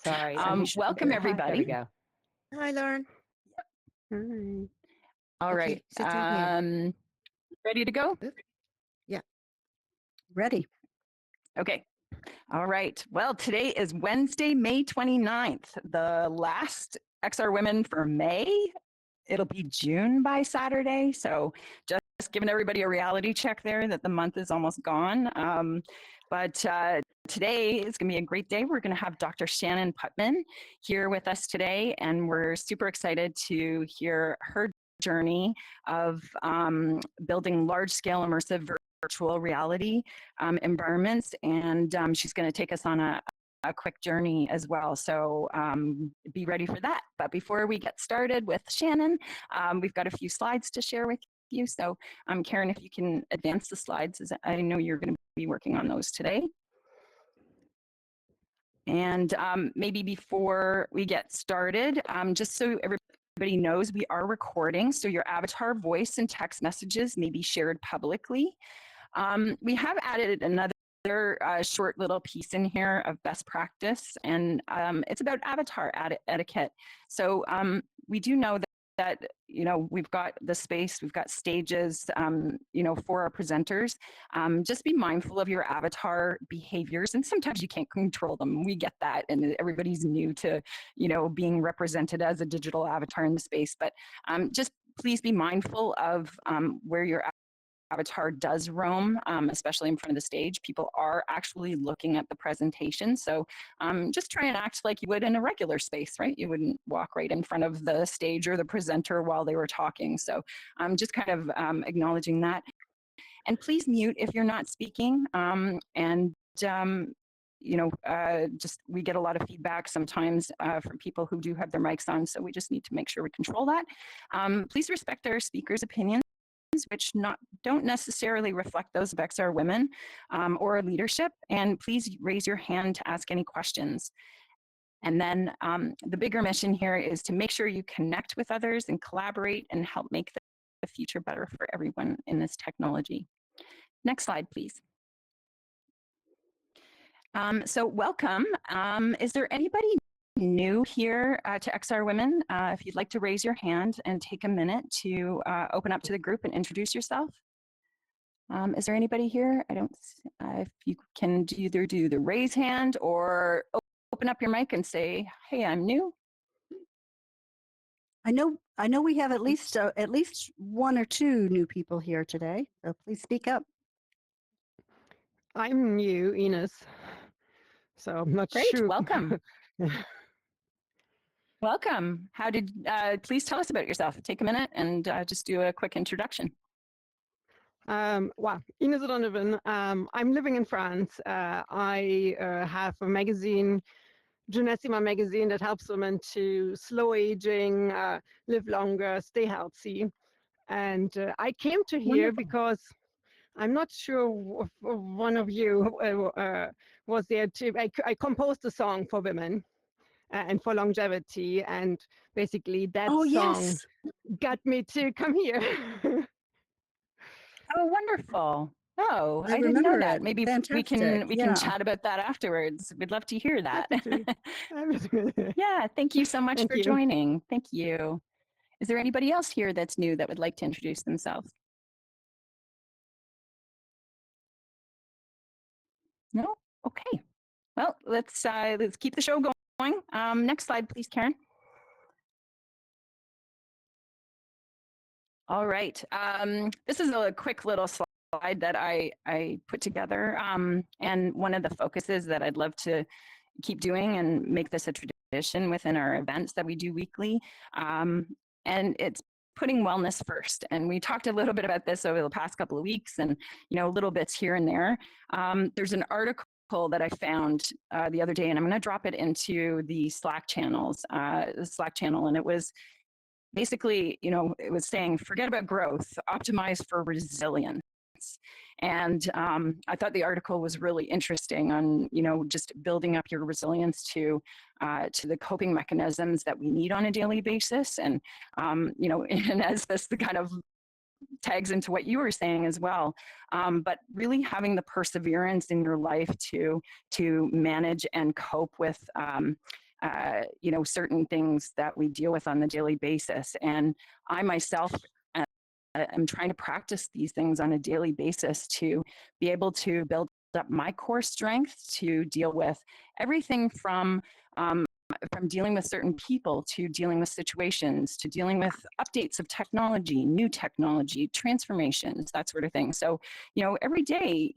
Sorry. Welcome, everybody. There we go. Hi, Lauren. Hi. All Okay, right. Ready to go? Yeah. Ready. Okay. All right. Well, today is Wednesday, May 29th, the last XR Women for May. It'll be June by Saturday. So just giving everybody a reality check there that the month is almost gone. But today is going to be a great day. We're going to have Dr. Shannon Putman here with us today, and we're super excited to hear her journey of building large-scale immersive virtual reality environments, and she's going to take us on a quick journey as well. So be ready for that. But before we get started with Shannon, we've got a few slides to share with you. So Karen, if you can advance the slides, as I know you're going to be working on those today. And maybe before we get started, just so everybody knows, we are recording, so your avatar voice and text messages may be shared publicly. We have added another short little piece in here of best practice, and it's about avatar etiquette. So we do know that we've got the space, we've got stages, for our presenters. Just be mindful of your avatar behaviors, and sometimes you can't control them. We get that, and everybody's new to being represented as a digital avatar in the space. But just please be mindful of where your avatar does roam, especially in front of the stage. People are actually looking at the presentation. So just try and act like you would in a regular space, right? You wouldn't walk right in front of the stage or the presenter while they were talking. So just kind of acknowledging that. And please mute if you're not speaking. Just we get a lot of feedback sometimes from people who do have their mics on. So we just need to make sure we control that. Please respect our speakers' opinions, which don't necessarily reflect those of XR Women or leadership. And please raise your hand to ask any questions. And then the bigger mission here is to make sure you connect with others and collaborate and help make the future better for everyone in this technology. Next slide, please. So welcome. Is there anybody new here to XR Women? If you'd like to raise your hand and take a minute to open up to the group and introduce yourself. Is there anybody here? I don't, if you can either do the raise hand or open up your mic and say, hey, I'm new. I know we have at least one or two new people here today, so please speak up. I'm new, Ines, so I'm not Great, sure. Welcome. Welcome. How did, please tell us about yourself. Take a minute and just do a quick introduction. Well, Ines O'Donovan. I'm living in France. I have a magazine, Genessima magazine, that helps women to slow aging, live longer, stay healthy. And I came to here because I'm not sure if one of you was there too. I composed a song for women and for longevity, and basically that song got me to come here. Oh, wonderful. Oh, I didn't remember know that. it. Maybe we can chat about that afterwards. We'd love to hear that. Yeah, thank you so much for joining. Thank you. Is there anybody else here that's new that would like to introduce themselves? No? Okay. Well, let's keep the show going. Next slide, please, Karen. All right. This is a quick little slide that I put together. And one of the focuses that I'd love to keep doing and make this a tradition within our events that we do weekly. And it's putting wellness first. And we talked a little bit about this over the past couple of weeks and, little bits here and there. There's an article that I found the other day, and I'm going to drop it into the Slack channels, the Slack channel. And it was basically, it was saying, forget about growth, optimize for resilience. And I thought the article was really interesting on, just building up your resilience to the coping mechanisms that we need on a daily basis. And, and as this the kind of tags into what you were saying as well, but really having the perseverance in your life to manage and cope with certain things that we deal with on the daily basis. And I myself am trying to practice these things on a daily basis to be able to build up my core strength to deal with everything from dealing with certain people to dealing with situations to dealing with updates of technology, new technology, transformations, that sort of thing. So, every day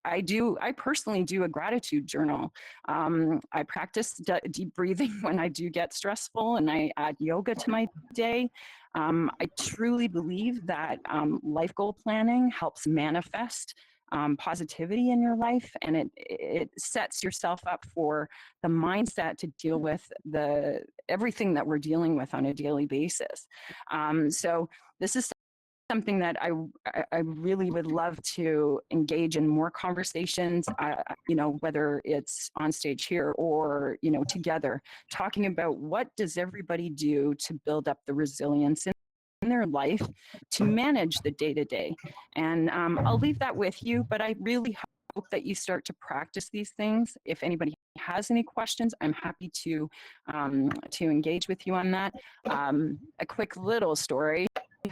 I personally do a gratitude journal. I practice deep breathing when I do get stressful, and I add yoga to my day. I truly believe that life goal planning helps manifest positivity in your life, and it sets yourself up for the mindset to deal with everything that we're dealing with on a daily basis. So this is something that I really would love to engage in more conversations, whether it's on stage here or, together, talking about what does everybody do to build up the resilience in their life to manage the day-to-day. And I'll leave that with you, but I really hope that you start to practice these things. If anybody has any questions, I'm happy to engage with you on that. A quick little story.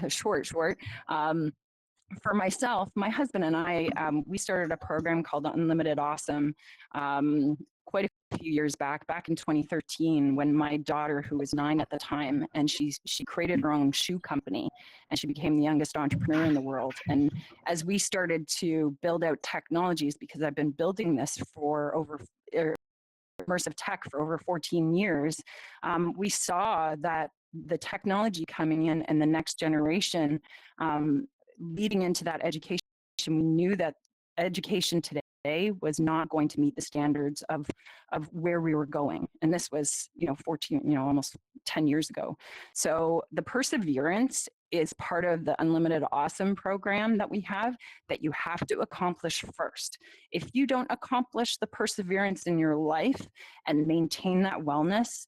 Short. For myself, my husband and I, we started a program called Unlimited Awesome quite a few years back in 2013, when my daughter, who was 9 at the time, and she created her own shoe company, and she became the youngest entrepreneur in the world. And as we started to build out technologies, because I've been building this for immersive tech for over 14 years, we saw that the technology coming in and the next generation leading into that education, we knew that education today was not going to meet the standards of where we were going. And this was, 14, almost 10 years ago. So the perseverance is part of the Unlimited Awesome program that we have, that you have to accomplish first. If you don't accomplish the perseverance in your life and maintain that wellness,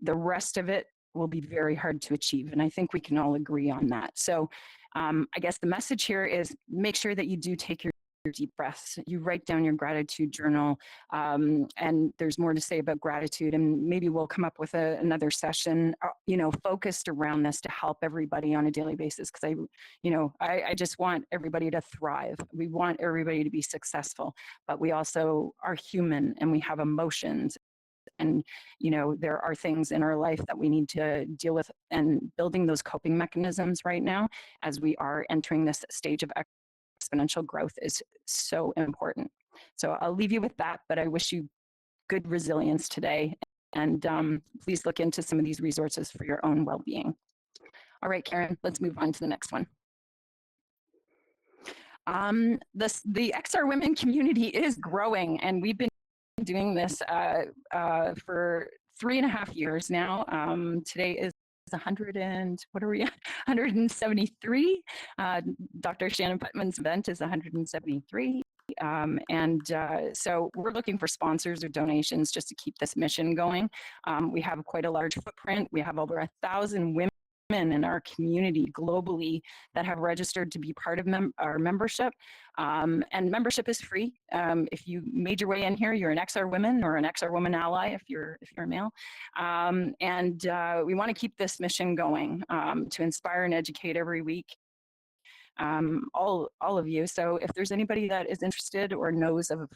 the rest of it will be very hard to achieve. And I think we can all agree on that. So I guess the message here is make sure that you do take your deep breaths. You write down your gratitude journal, and there's more to say about gratitude, and maybe we'll come up with another session, focused around this to help everybody on a daily basis. Because I just want everybody to thrive. We want everybody to be successful, but we also are human and we have emotions. And, there are things in our life that we need to deal with, and building those coping mechanisms right now as we are entering this stage of exponential growth is so important. So I'll leave you with that, but I wish you good resilience today. And please look into some of these resources for your own well-being. All right, Karen, let's move on to the next one. The XR Women community is growing, and we've been doing this for 3.5 years now. Today is 100 and what are we at? 173. Dr. Shannon Putman's event is 173. So we're looking for sponsors or donations just to keep this mission going. We have quite a large footprint. We have over 1,000 women in our community globally that have registered to be part of our membership. And membership is free. If you made your way in here, you're an XR Women or an XR Woman ally if you're a male. We want to keep this mission going to inspire and educate every week. All of you. So if there's anybody that is interested or knows of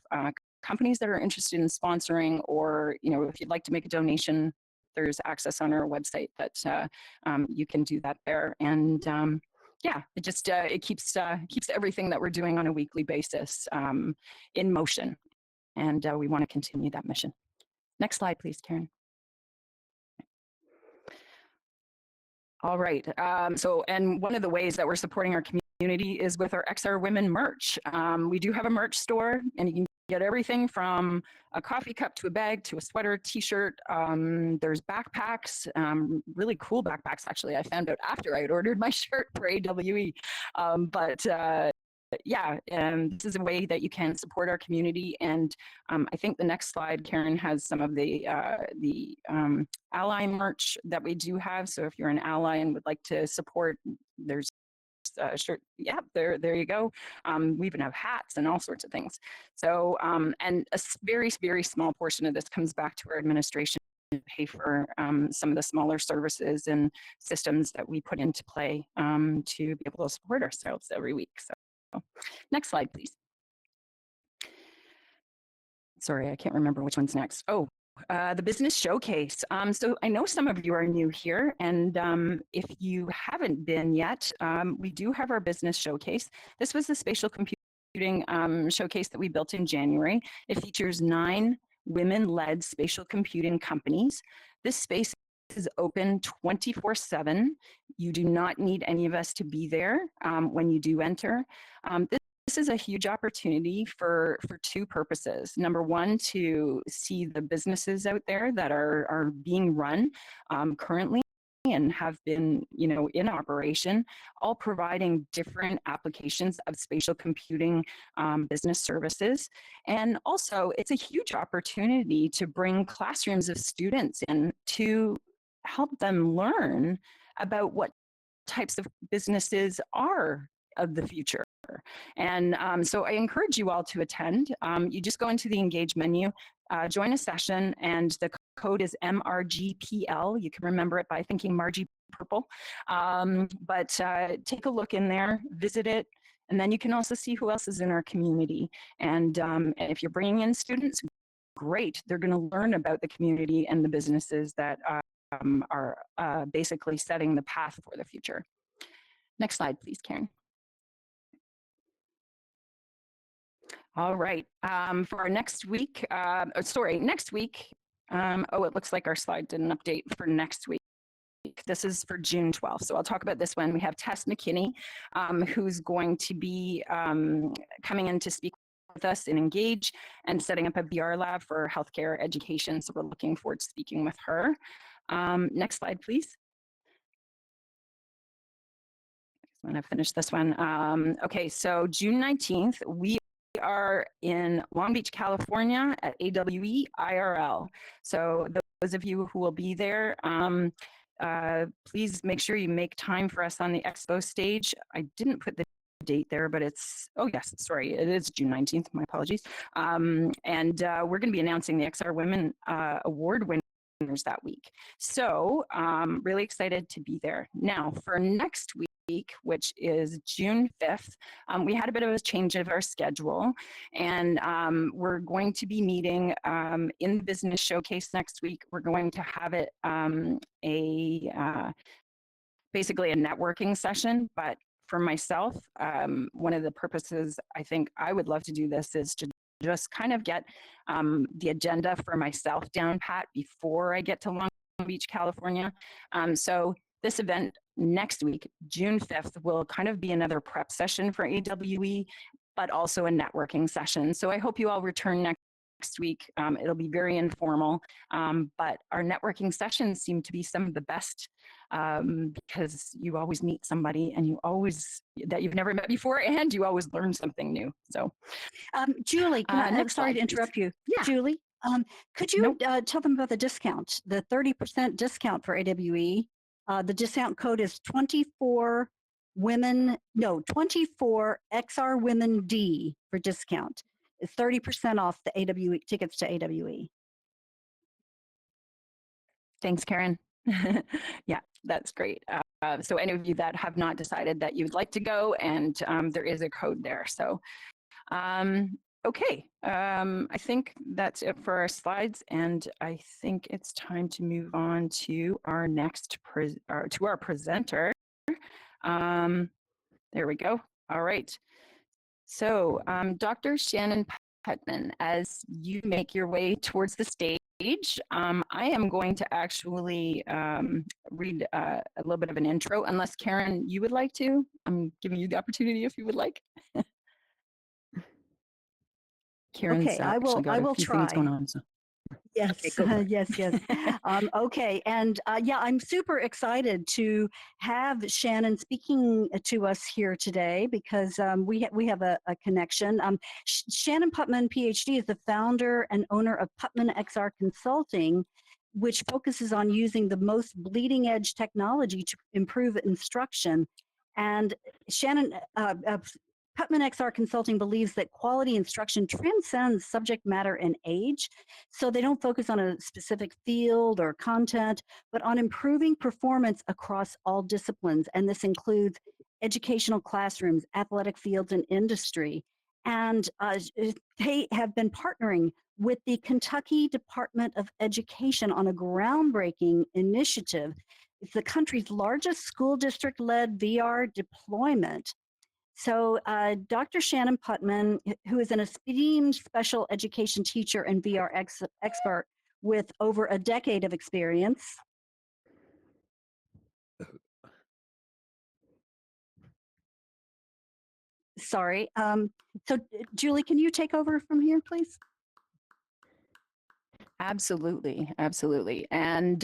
companies that are interested in sponsoring, or if you'd like to make a donation, there's access on our website that you can do that there. And it keeps everything that we're doing on a weekly basis in motion. And we want to continue that mission. Next slide, please, Karen. All right. And one of the ways that we're supporting our community is with our XR Women merch. We do have a merch store, and you can get everything from a coffee cup to a bag to a sweater, t-shirt. There's backpacks, really cool backpacks, actually. I found out after I had ordered my shirt for AWE. This is a way that you can support our community. And I think the next slide, Karen, has some of the ally merch that we do have. So if you're an ally and would like to support, there's shirt. Yeah, there you go. We even have hats and all sorts of things. So, and a very, very small portion of this comes back to our administration to pay for some of the smaller services and systems that we put into play to be able to support ourselves every week. So, next slide, please. Sorry, I can't remember which one's next. Oh, the business showcase. So I know some of you are new here, and if you haven't been yet, we do have our business showcase. This was the spatial computing showcase that we built in January. It features 9 women-led spatial computing companies. This space is open 24/7. You do not need any of us to be there when you do enter. This is a huge opportunity for 2 purposes. Number one, to see the businesses out there that are being run currently and have been, in operation, all providing different applications of spatial computing business services. And also, it's a huge opportunity to bring classrooms of students in to help them learn about what types of businesses are of the future. And so I encourage you all to attend. You just go into the Engage menu, join a session, and the code is MRGPL. You can remember it by thinking Margie Purple. But take a look in there, visit it, and then you can also see who else is in our community. And if you're bringing in students, great. They're going to learn about the community and the businesses that are basically setting the path for the future. Next slide, please, Karen. All right, for our next week, next week, oh, it looks like our slide didn't update for next week. This is for June 12th, so I'll talk about this one. We have Tess McKinney, who's going to be coming in to speak with us in Engage and setting up a VR lab for healthcare education, so we're looking forward to speaking with her. Next slide, please. I'm going to finish this one. Okay, so June 19th, we are in Long Beach, California at AWE IRL. So those of you who will be there, please make sure you make time for us on the expo stage. I didn't put the date there, but it's, oh yes, sorry, it is June 19th, my apologies. And we're going to be announcing the XR Women Award winners that week. So really excited to be there. Now for next week, which is June 5th, we had a bit of a change of our schedule, and we're going to be meeting in the business showcase next week. We're going to have it basically a networking session, but for myself, one of the purposes I think I would love to do this is to just kind of get the agenda for myself down pat before I get to Long Beach, California. So this event next week, June 5th, will kind of be another prep session for AWE, but also a networking session. So I hope you all return next week. It'll be very informal, but our networking sessions seem to be some of the best because you always meet somebody and that you've never met before, and you always learn something new. So, Julie, I'm sorry to interrupt you. Yeah. Julie, could you tell them about the discount, the 30% discount for AWE? The discount code is 24 XR Women D for discount. It's 30% off the AWE tickets to AWE. Thanks, Karen. Yeah, that's great. So any of you that have not decided that you would like to go, and there is a code there. So, okay, I think that's it for our slides, and I think it's time to move on to our next to our presenter. There we go. All right. So, Dr. Shannon Putman, as you make your way towards the stage, I am going to actually read a little bit of an intro, unless Karen, you would like to. I'm giving you the opportunity if you would like. Karen's okay, I will try. Things going on, so. Yes, Okay, yes. Okay, and yeah, I'm super excited to have Shannon speaking to us here today because we have a connection. Shannon Putman, PhD, is the founder and owner of Putman XR Consulting, which focuses on using the most bleeding edge technology to improve instruction. And Shannon, Putman XR Consulting believes that quality instruction transcends subject matter and age. So they don't focus on a specific field or content, but on improving performance across all disciplines. And this includes educational classrooms, athletic fields, and industry. And they have been partnering with the Kentucky Department of Education on a groundbreaking initiative. It's the country's largest school district-led VR deployment. So Dr. Shannon Putman, who is an esteemed special education teacher and VR expert with over a decade of experience. Sorry. So Julie, can you take over from here, please? Absolutely, absolutely. And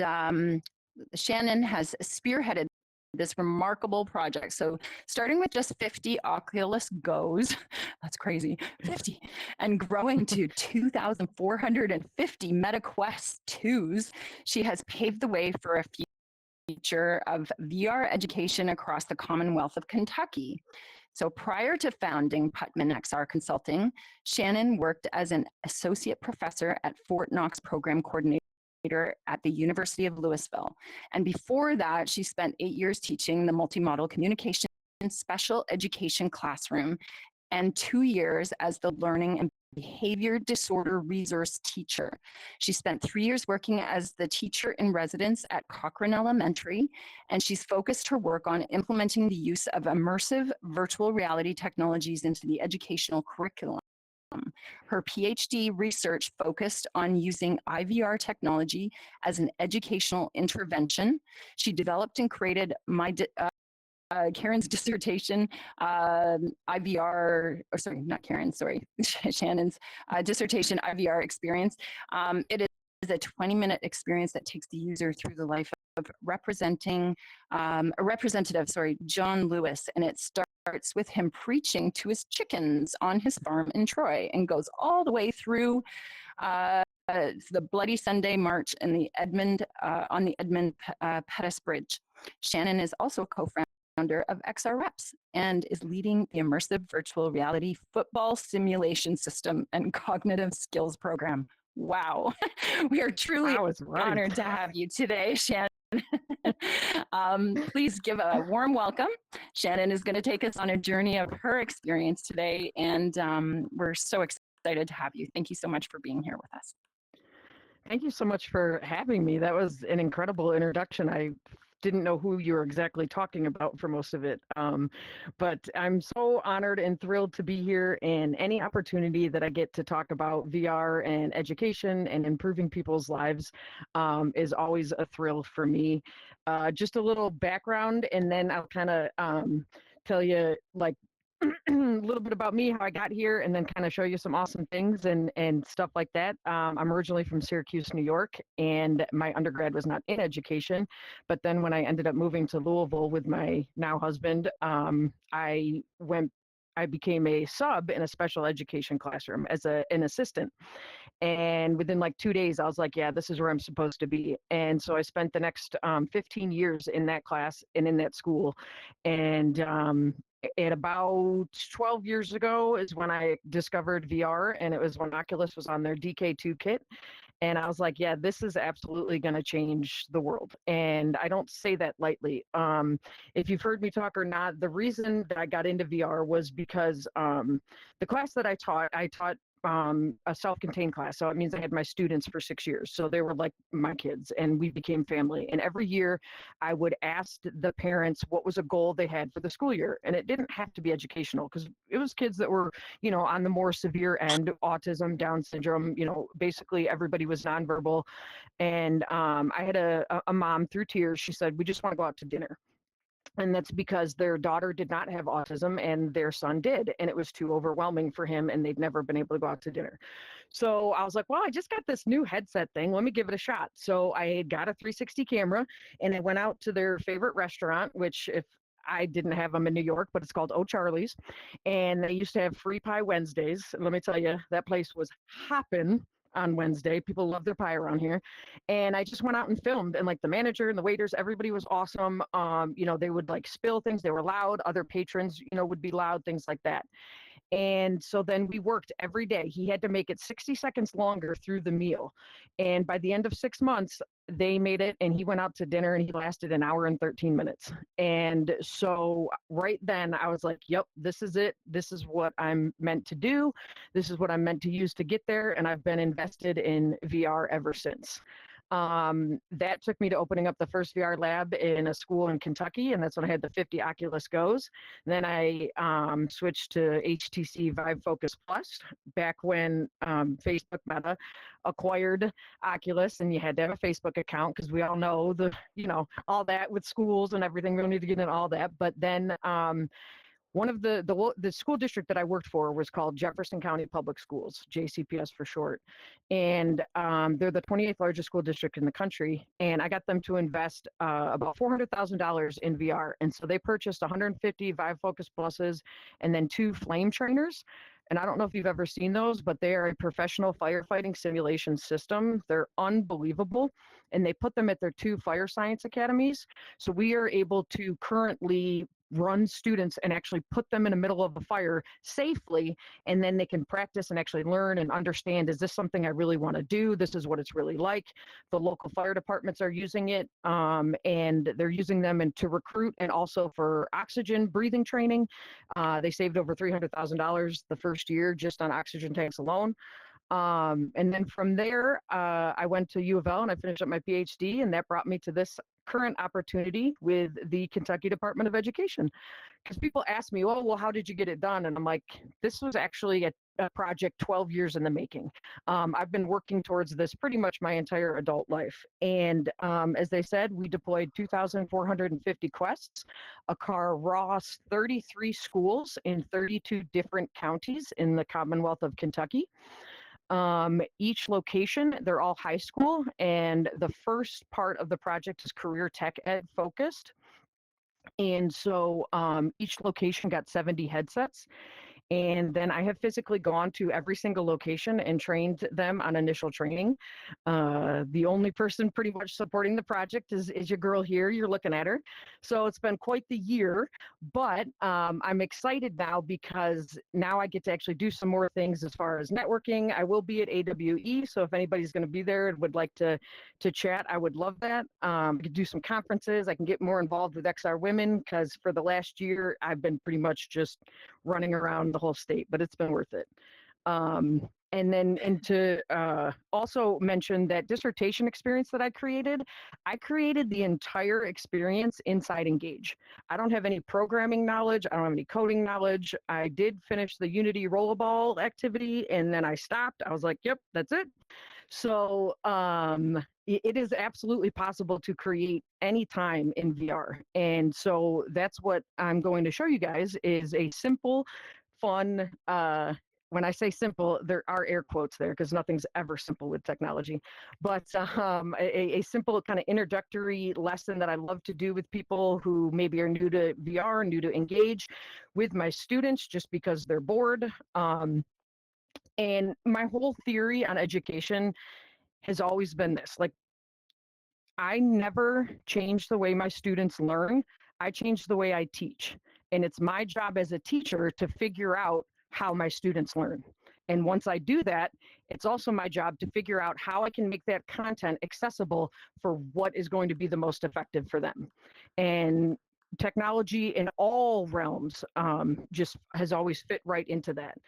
Shannon has spearheaded this remarkable project. So starting with just 50 Oculus Goes, that's crazy, 50, and growing to 2,450 MetaQuest 2s, she has paved the way for a future of VR education across the Commonwealth of Kentucky. So prior to founding Putman XR Consulting, Shannon worked as an associate professor at Fort Knox program coordinator at the University of Louisville. And before that, she spent 8 years teaching the multimodal communication special education classroom and 2 years as the learning and behavior disorder resource teacher. She spent 3 years working as the teacher in residence at Cochrane Elementary, and she's focused her work on implementing the use of immersive virtual reality technologies into the educational curriculum. Her PhD research focused on using IVR technology as an educational intervention. She developed and created Karen's dissertation, IVR, or sorry, not Karen, sorry, Shannon's dissertation, IVR experience. It is a 20-minute experience that takes the user through the life of representing a representative, John Lewis, and it starts with him preaching to his chickens on his farm in Troy and goes all the way through the Bloody Sunday March in the on the Edmund Pettus Bridge. Shannon is also a co-founder of XR Reps and is leading the immersive virtual reality football simulation system and cognitive skills program. Wow, we are truly honored to have you today, Shannon. Please give a warm welcome. Shannon is going to take us on a journey of her experience today, and we're so excited to have you. Thank you so much for being here with us. Thank you so much for having me. That was an incredible introduction. I didn't know who you were exactly talking about for most of it. But I'm so honored and thrilled to be here, and any opportunity that I get to talk about VR and education and improving people's lives is always a thrill for me. Just a little background, and then I'll kind of tell you like a little bit about me, how I got here, and then kind of show you some awesome things and stuff like that. I'm originally from Syracuse, New York, and my undergrad was not in education. But then when I ended up moving to Louisville with my now husband, I became a sub in a special education classroom as an assistant. And within like 2 days, I was like, yeah, this is where I'm supposed to be. And so I spent the next 15 years in that class and in that school. And at about 12 years ago is when I discovered VR, and it was when Oculus was on their DK2 kit. And I was like, yeah, this is absolutely going to change the world. And I don't say that lightly. If you've heard me talk or not, the reason that I got into VR was because the class that I taught a self-contained class. So it means I had my students for 6 years. So they were like my kids, and we became family. And every year I would ask the parents what was a goal they had for the school year. And it didn't have to be educational, because it was kids that were, on the more severe end, autism, Down syndrome, basically everybody was nonverbal. And I had a mom, through tears, she said, we just want to go out to dinner. And that's because their daughter did not have autism and their son did. And it was too overwhelming for him, and they'd never been able to go out to dinner. So I was like, well, I just got this new headset thing. Let me give it a shot. So I had got a 360 camera, and I went out to their favorite restaurant, which, if I didn't have them in New York, but it's called O'Charlie's. And they used to have free pie Wednesdays. Let me tell you, that place was hopping on Wednesday. People love their pie around here. And I just went out and filmed, and like the manager and the waiters, everybody was awesome. They would like spill things. They were loud. Other patrons, would be loud, things like that. And so then we worked every day. He had to make it 60 seconds longer through the meal. And by the end of 6 months, they made it, and he went out to dinner, and he lasted an hour and 13 minutes. And so right then I was like, yep, this is it. This is what I'm meant to do. This is what I'm meant to use to get there. And I've been invested in VR ever since. That took me to opening up the first VR lab in a school in Kentucky, and that's when I had the 50 Oculus Goes. And then I switched to HTC Vive Focus Plus back when Facebook Meta acquired Oculus, and you had to have a Facebook account because we all know all that with schools and everything. We don't need to get into all that, but then one of the school district that I worked for was called Jefferson County Public Schools, JCPS for short. And they're the 28th largest school district in the country. And I got them to invest about $400,000 in VR. And so they purchased 150 Vive Focus Pluses and then 2 flame trainers. And I don't know if you've ever seen those, but they are a professional firefighting simulation system. They're unbelievable. And they put them at their 2 fire science academies. So we are able to currently run students and actually put them in the middle of a fire safely, and then they can practice and actually learn and understand, is this something I really want to do? This is what it's really like. The local fire departments are using it, and they're using them to recruit and also for oxygen breathing training. They saved over $300,000 the first year just on oxygen tanks alone. And then from there, I went to U of L and I finished up my PhD, and that brought me to this current opportunity with the Kentucky Department of Education. Because people ask me, oh, well, how did you get it done? And I'm like, this was actually a project 12 years in the making. I've been working towards this pretty much my entire adult life. And as they said, we deployed 2,450 quests across 33 schools in 32 different counties in the Commonwealth of Kentucky. Each location, they're all high school, and the first part of the project is career tech ed focused. And so each location got 70 headsets. And then I have physically gone to every single location and trained them on initial training. The only person pretty much supporting the project is your girl here. You're looking at her. So it's been quite the year, but I'm excited now because now I get to actually do some more things as far as networking. I will be at AWE. So if anybody's going to be there and would like to chat, I would love that. I could do some conferences. I can get more involved with XR Women because for the last year, I've been pretty much just running around the whole state, but it's been worth it. And to also mention that dissertation experience that I created the entire experience inside Engage. I don't have any programming knowledge. I don't have any coding knowledge. I did finish the Unity rollerball activity and then I stopped. I was like, yep, that's it. So it is absolutely possible to create anytime in VR. And so that's what I'm going to show you guys is a simple, fun, when I say simple, there are air quotes there because nothing's ever simple with technology, but a simple kind of introductory lesson that I love to do with people who maybe are new to VR, new to Engage with my students just because they're bored. And my whole theory on education has always been this, like, I never change the way my students learn. I change the way I teach. And it's my job as a teacher to figure out how my students learn. And once I do that, it's also my job to figure out how I can make that content accessible for what is going to be the most effective for them. And technology in all realms just has always fit right into that.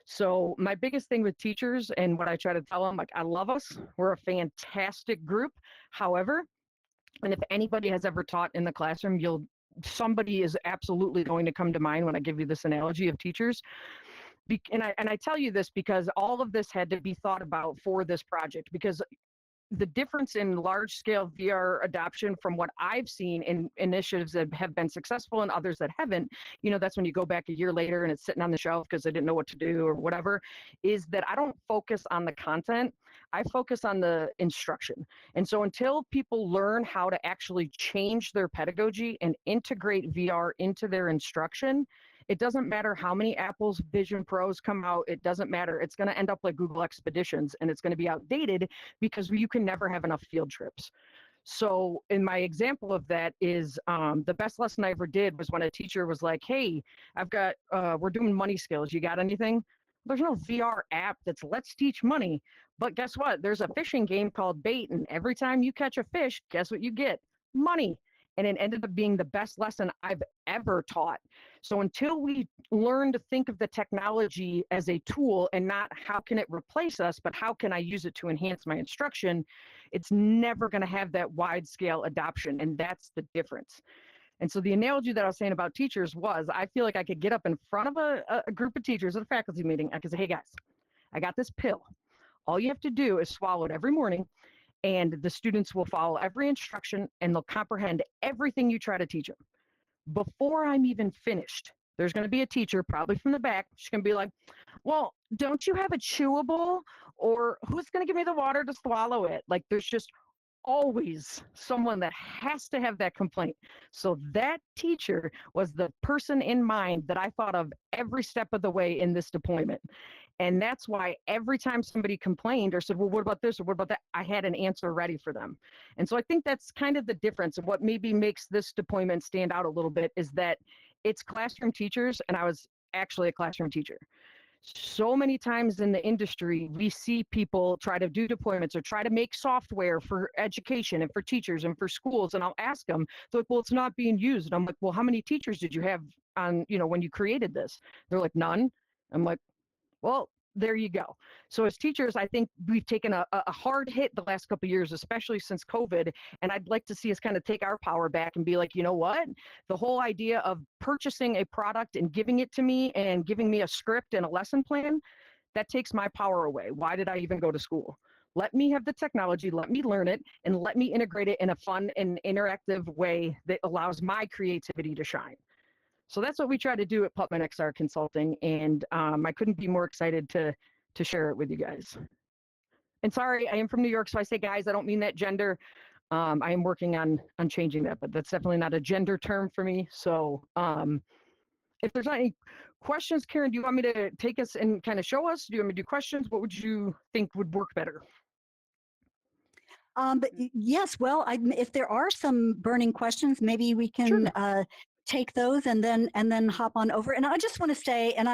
So my biggest thing with teachers and what I try to tell them, like, I love us. We're a fantastic group. However, and if anybody has ever taught in the classroom, somebody is absolutely going to come to mind when I give you this analogy of teachers. And I tell you this because all of this had to be thought about for this project, because the difference in large-scale VR adoption from what I've seen in initiatives that have been successful and others that haven't, that's when you go back a year later and it's sitting on the shelf because they didn't know what to do or whatever, is that I don't focus on the content. I focus on the instruction. And so until people learn how to actually change their pedagogy and integrate VR into their instruction, It doesn't matter how many Apple's Vision Pros come out. It doesn't matter. It's going to end up like Google Expeditions, and it's going to be outdated because you can never have enough field trips. So in my example of that is the best lesson I ever did was when a teacher was like, hey, we're doing money skills. You got anything? There's no VR app that's let's teach money. But guess what? There's a fishing game called Bait. And every time you catch a fish, guess what you get? Money. And it ended up being the best lesson I've ever taught. So until we learn to think of the technology as a tool and not how can it replace us, but how can I use it to enhance my instruction, it's never going to have that wide scale adoption. And that's the difference. And so the analogy that I was saying about teachers was, I feel like I could get up in front of a group of teachers at a faculty meeting. I could say, hey guys, I got this pill. All you have to do is swallow it every morning, and the students will follow every instruction and they'll comprehend everything you try to teach them. Before I'm even finished, there's going to be a teacher, probably from the back. She's going to be like, well, don't you have a chewable? Or who's going to give me the water to swallow it? Like, there's just always someone that has to have that complaint. So that teacher was the person in mind that I thought of every step of the way in this deployment. And that's why every time somebody complained or said, well, what about this or what about that? I had an answer ready for them. And so I think that's kind of the difference. And what maybe makes this deployment stand out a little bit is that it's classroom teachers, and I was actually a classroom teacher. So many times in the industry, we see people try to do deployments or try to make software for education and for teachers and for schools. And I'll ask them, they're like, well, it's not being used. And I'm like, well, how many teachers did you have on, when you created this? They're like, none. I'm like, well, there you go. So as teachers, I think we've taken a hard hit the last couple of years, especially since COVID. And I'd like to see us kind of take our power back and be like, you know what? The whole idea of purchasing a product and giving it to me and giving me a script and a lesson plan, that takes my power away. Why did I even go to school? Let me have the technology, let me learn it, and let me integrate it in a fun and interactive way that allows my creativity to shine. So that's what we try to do at Putman XR Consulting, and I couldn't be more excited to share it with you guys. And sorry, I am from New York, so I say guys, I don't mean that gender. I am working on changing that, but that's definitely not a gender term for me. So if there's not any questions, Karen, do you want me to take us and kind of show us? Do you want me to do questions? What would you think would work better? Yes, well, if there are some burning questions, maybe we can take those and then hop on over. And I just want to say, and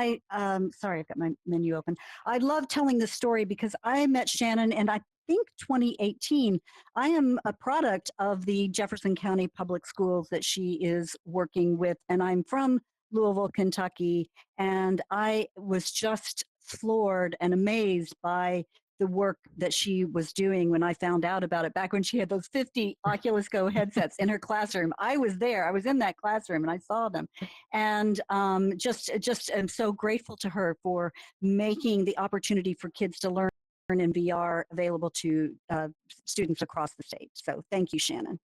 sorry, I've got my menu open. I love telling this story because I met Shannon, and I think 2018. I am a product of the Jefferson County Public Schools that she is working with, and I'm from Louisville, Kentucky, and I was just floored and amazed by the work that she was doing when I found out about it back when she had those 50 Oculus Go headsets in her classroom. I was there. I was in that classroom and I saw them. And just am so grateful to her for making the opportunity for kids to learn in VR available to students across the state. So thank you, Shannon.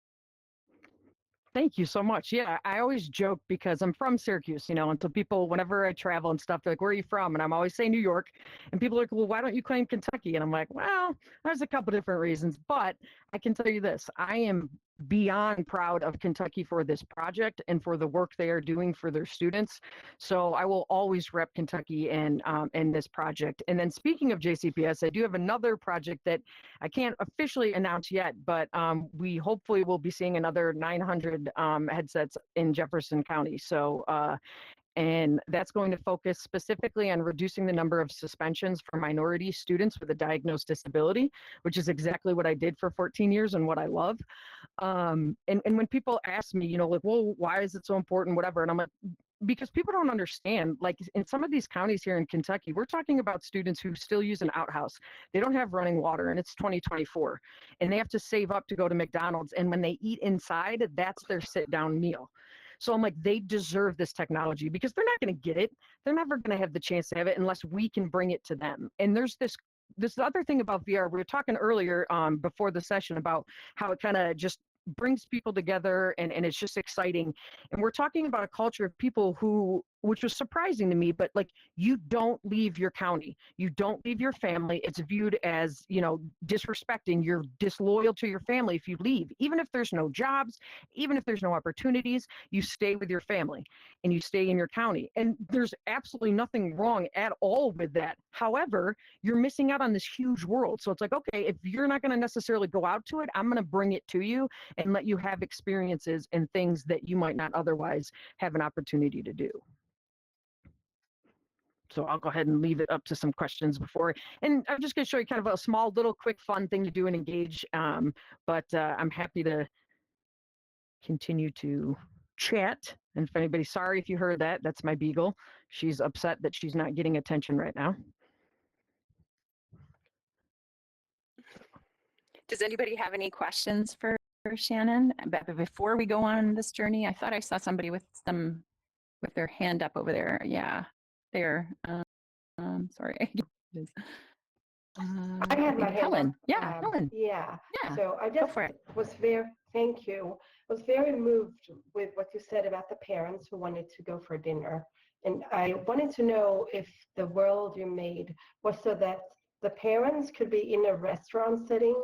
Thank you so much. Yeah, I always joke because I'm from Syracuse, and so people, whenever I travel and stuff, they're like, where are you from? And I'm always saying New York. And people are like, well, why don't you claim Kentucky? And I'm like, well, there's a couple different reasons. But I can tell you this, I am beyond proud of Kentucky for this project and for the work they are doing for their students. So I will always rep Kentucky in this project. And then speaking of JCPS, I do have another project that I can't officially announce yet, but we hopefully will be seeing another 900 headsets in Jefferson County. So and that's going to focus specifically on reducing the number of suspensions for minority students with a diagnosed disability, which is exactly what I did for 14 years and what I love. And when people ask me, like, well, why is it so important, whatever, and I'm like, because people don't understand, like in some of these counties here in Kentucky, we're talking about students who still use an outhouse. They don't have running water, and it's 2024, and they have to save up to go to McDonald's. And when they eat inside, that's their sit-down meal. So I'm like, they deserve this technology because they're not going to get it. They're never going to have the chance to have it unless we can bring it to them. And there's this other thing about VR. We were talking earlier before the session about how it kind of just brings people together and it's just exciting. And we're talking about a culture of people who which was surprising to me, but like you don't leave your county, you don't leave your family. It's viewed as, you know, disrespecting, you're disloyal to your family if you leave, even if there's no jobs, even if there's no opportunities, you stay with your family and you stay in your county. And there's absolutely nothing wrong at all with that. However, you're missing out on this huge world. So it's like, okay, if you're not going to necessarily go out to it, I'm going to bring it to you and let you have experiences and things that you might not otherwise have an opportunity to do. So I'll go ahead and leave it up to some questions before, and I'm just going to show you kind of a small little quick fun thing to do and engage, but I'm happy to continue to chat. And if anybody's sorry if you heard that, that's my beagle. She's upset that she's not getting attention right now. Does anybody have any questions for Shannon? But before we go on this journey, I thought I saw somebody with their hand up over there. Yeah, there. Sorry. I had my maybe hand Helen. up. Yeah, Helen. Yeah. Yeah. So I Go just for it. was very, thank you. Was very moved with what you said about the parents who wanted to go for dinner. And I wanted to know if the world you made was so that the parents could be in a restaurant setting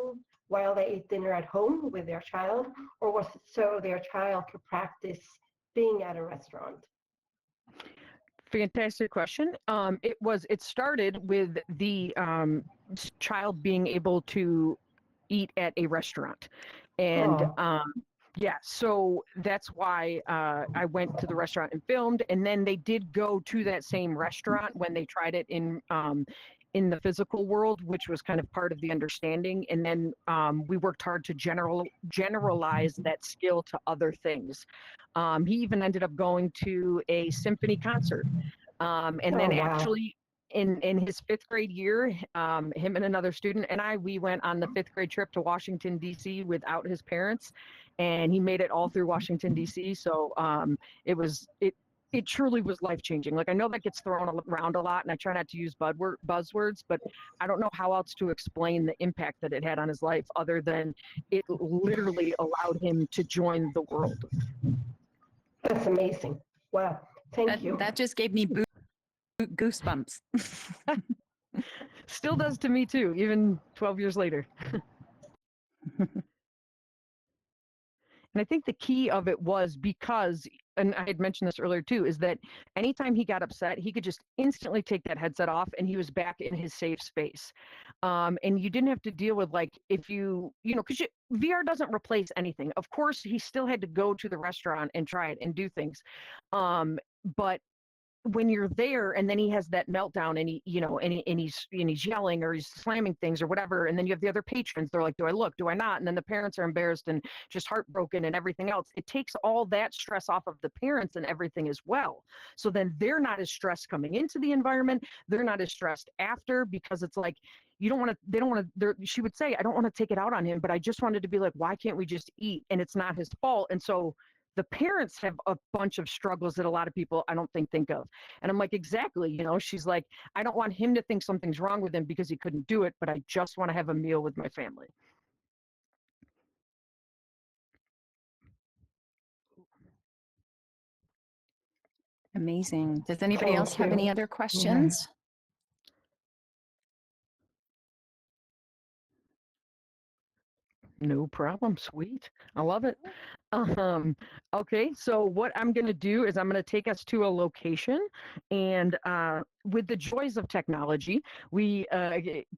while they ate dinner at home with their child, or was it so their child could practice being at a restaurant? Fantastic question. It started with the child being able to eat at a restaurant, and Oh. yeah, so that's why I went to the restaurant and filmed, and then they did go to that same restaurant when they tried it in the physical world, which was kind of part of the understanding. And then we worked hard to generalize that skill to other things. He even ended up going to a symphony concert. And then Oh, wow. actually in his 5th grade year, him and another student and we went on the 5th grade trip to Washington, D.C. without his parents. And he made it all through Washington, D.C. So it truly was life-changing. Like, I know that gets thrown around a lot, and I try not to use buzzwords, but I don't know how else to explain the impact that it had on his life other than it literally allowed him to join the world. That's amazing. Wow. Thank you. That just gave me goosebumps. Still does to me too, even 12 years later. And I think the key of it was because, and I had mentioned this earlier too, is that anytime he got upset, he could just instantly take that headset off and he was back in his safe space. And you didn't have to deal with, like, if because VR doesn't replace anything. Of course, he still had to go to the restaurant and try it and do things. But when you're there and then he has that meltdown and he's yelling or he's slamming things or whatever, and then you have the other patrons, they're like, do I look, do I not? And then the parents are embarrassed and just heartbroken and everything else. It takes all that stress off of the parents and everything as well. So then they're not as stressed coming into the environment. They're not as stressed after, because it's like, they don't want to, she would say, I don't want to take it out on him, but I just wanted to be like, why can't we just eat? And it's not his fault. And so the parents have a bunch of struggles that a lot of people I don't think of. And I'm like, exactly, she's like, I don't want him to think something's wrong with him because he couldn't do it, but I just want to have a meal with my family. Amazing. Does anybody else have any other questions? No problem. Sweet. I love it. Okay, so what I'm going to do is I'm going to take us to a location, and with the joys of technology, we,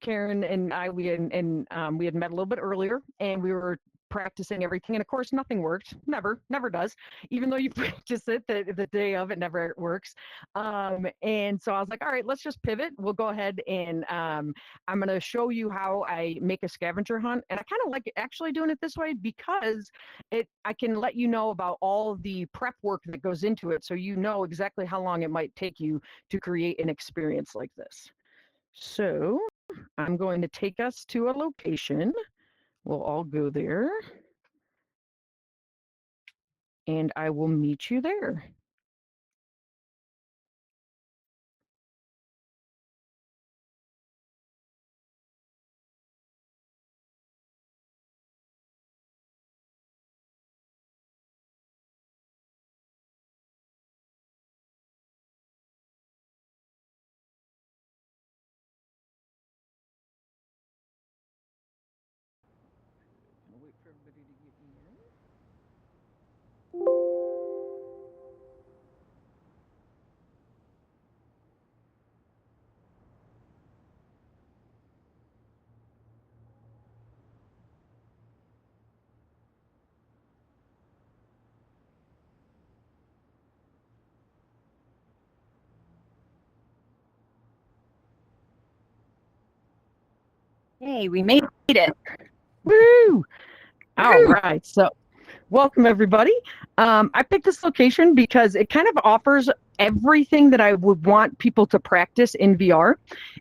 Karen and I, we had met a little bit earlier, and we were practicing everything, and of course nothing worked. Never does. Even though you practice it, the day of, it never works. And so I was like, all right, let's just pivot. We'll go ahead and I'm going to show you how I make a scavenger hunt. And I kind of like actually doing it this way because I can let you know about all the prep work that goes into it, so you know exactly how long it might take you to create an experience like this. So I'm going to take us to a location. We'll all go there, and I will meet you there. for everybody to get me in. Hey, we made it. Woo! All right. So, welcome everybody. I picked this location because it kind of offers everything that I would want people to practice in VR.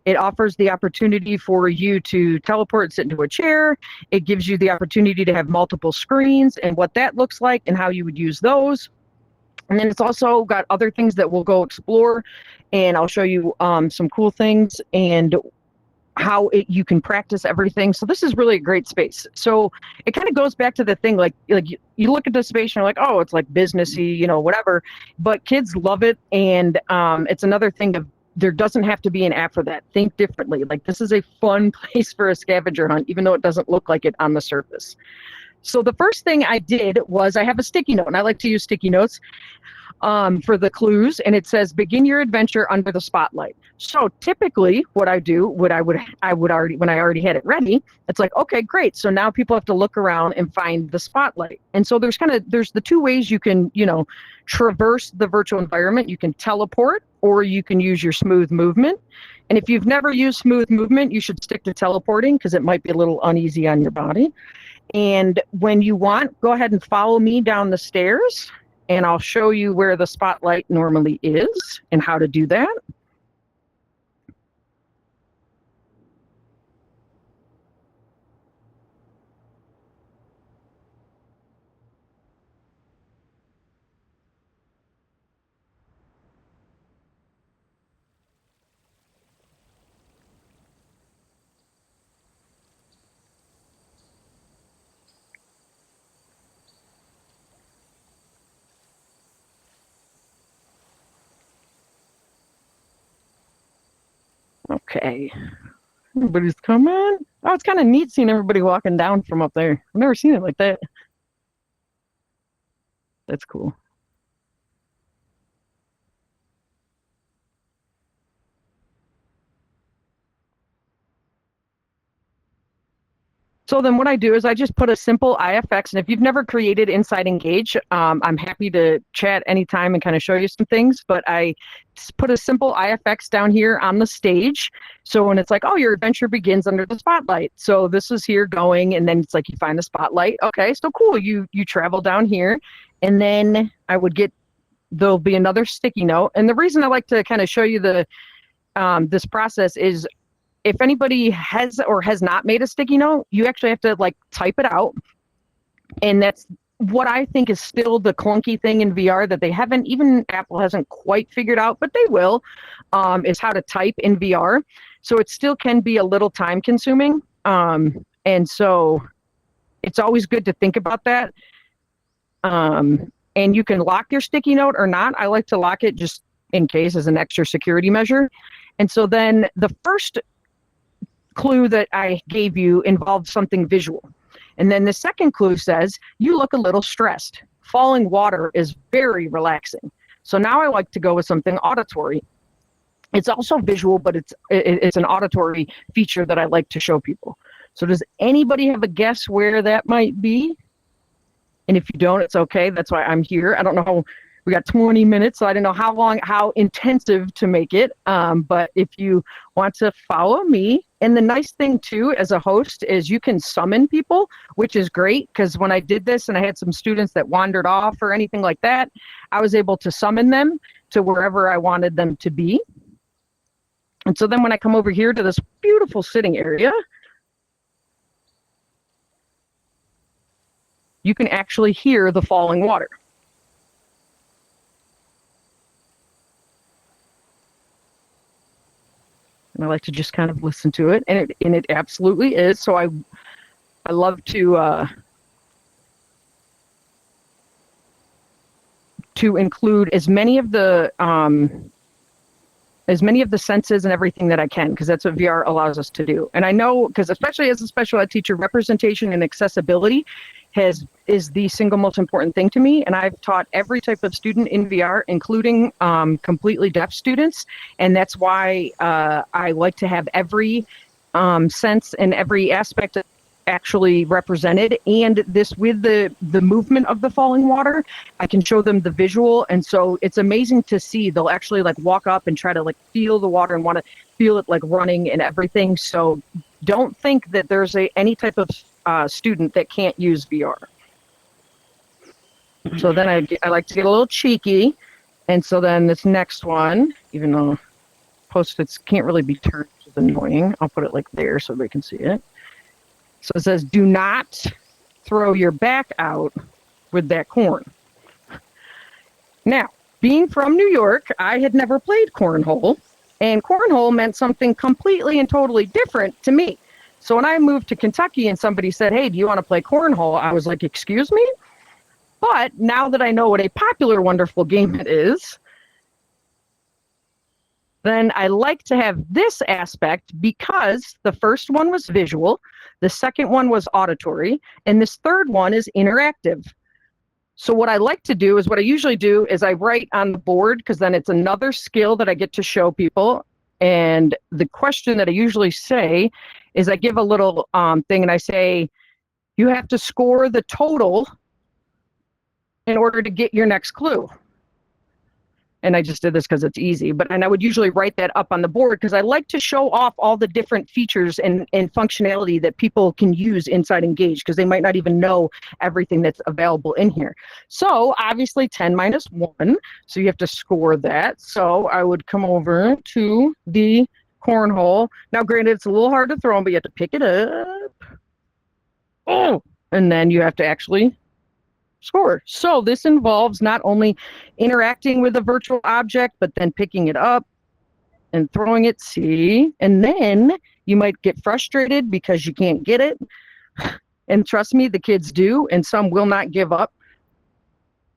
It offers the opportunity for you to teleport, sit into a chair. It gives you the opportunity to have multiple screens and what that looks like and how you would use those. And then it's also got other things that we'll go explore, and I'll show you some cool things and how you can practice everything. So this is really a great space. So it kind of goes back to the thing, like you look at the space and you're like, oh, it's like businessy, you know, whatever. But kids love it, and it's another thing of there doesn't have to be an app for that. Think differently. Like this is a fun place for a scavenger hunt, even though it doesn't look like it on the surface. So the first thing I did was I have a sticky note, and I like to use sticky notes for the clues, and it says begin your adventure under the spotlight. So typically what I do, when I already had it ready, it's like, okay, great. So now people have to look around and find the spotlight. And so there's the two ways you can, you know, traverse the virtual environment. You can teleport, or you can use your smooth movement. And if you've never used smooth movement, you should stick to teleporting because it might be a little uneasy on your body. And when you want, go ahead and follow me down the stairs, and I'll show you where the spotlight normally is and how to do that. Okay, everybody's coming. Oh, it's kind of neat seeing everybody walking down from up there. I've never seen it like that. That's cool. So then what I do is I just put a simple IFX, and if you've never created Inside Engage, I'm happy to chat anytime and kind of show you some things, but I put a simple IFX down here on the stage. So when it's like, oh, your adventure begins under the spotlight. So this is here going, and then it's like you find the spotlight. Okay, so cool, you travel down here, and then there'll be another sticky note. And the reason I like to kind of show you this process is if anybody has or has not made a sticky note, you actually have to like type it out. And that's what I think is still the clunky thing in VR that even Apple hasn't quite figured out, but they will, is how to type in VR. So it still can be a little time consuming. And so it's always good to think about that. And you can lock your sticky note or not. I like to lock it just in case as an extra security measure. And so then the first clue that I gave you involved something visual. And then the second clue says, you look a little stressed. Falling water is very relaxing. So now I like to go with something auditory. It's also visual, but it's an auditory feature that I like to show people. So does anybody have a guess where that might be? And if you don't, it's okay. That's why I'm here. I don't know how. We got 20 minutes, so I don't know how intensive to make it. But if you want to follow me, and the nice thing too, as a host, is you can summon people, which is great, because when I did this and I had some students that wandered off or anything like that, I was able to summon them to wherever I wanted them to be. And so then when I come over here to this beautiful sitting area, you can actually hear the falling water. And I like to just kind of listen to it, and it absolutely is. So I love to include as many of the as many of the senses and everything that I can, because that's what VR allows us to do. And I know, because especially as a special ed teacher, representation and accessibility is the single most important thing to me. And I've taught every type of student in VR, including completely deaf students. And that's why I like to have every sense and every aspect actually represented. And this, with the movement of the falling water, I can show them the visual. And so it's amazing to see. They'll actually like walk up and try to like feel the water and want to feel it like running and everything. So don't think that there's any type of student that can't use VR. So then I like to get a little cheeky. And so then this next one, even though Post-its can't really be turned, which is annoying, I'll put it like there so they can see it. So it says, do not throw your back out with that corn. Now, being from New York, I had never played cornhole, and cornhole meant something completely and totally different to me. So when I moved to Kentucky and somebody said, hey, do you want to play cornhole? I was like, excuse me? But now that I know what a popular, wonderful game it is, then I like to have this aspect because the first one was visual, the second one was auditory, and this third one is interactive. So what I like to do is, what I usually do is I write on the board, because then it's another skill that I get to show people. And the question that I usually say is I give a little thing and I say, you have to score the total in order to get your next clue. And I just did this because it's easy, and I would usually write that up on the board because I like to show off all the different features and functionality that people can use inside Engage, because they might not even know everything that's available in here. So obviously 10 minus 1, so you have to score that. So I would come over to the cornhole. Now granted, it's a little hard to throw them, but you have to pick it up. Oh, and then you have to actually score. So this involves not only interacting with a virtual object, but then picking it up and throwing it, see, and then you might get frustrated because you can't get it. And trust me, the kids do, and some will not give up.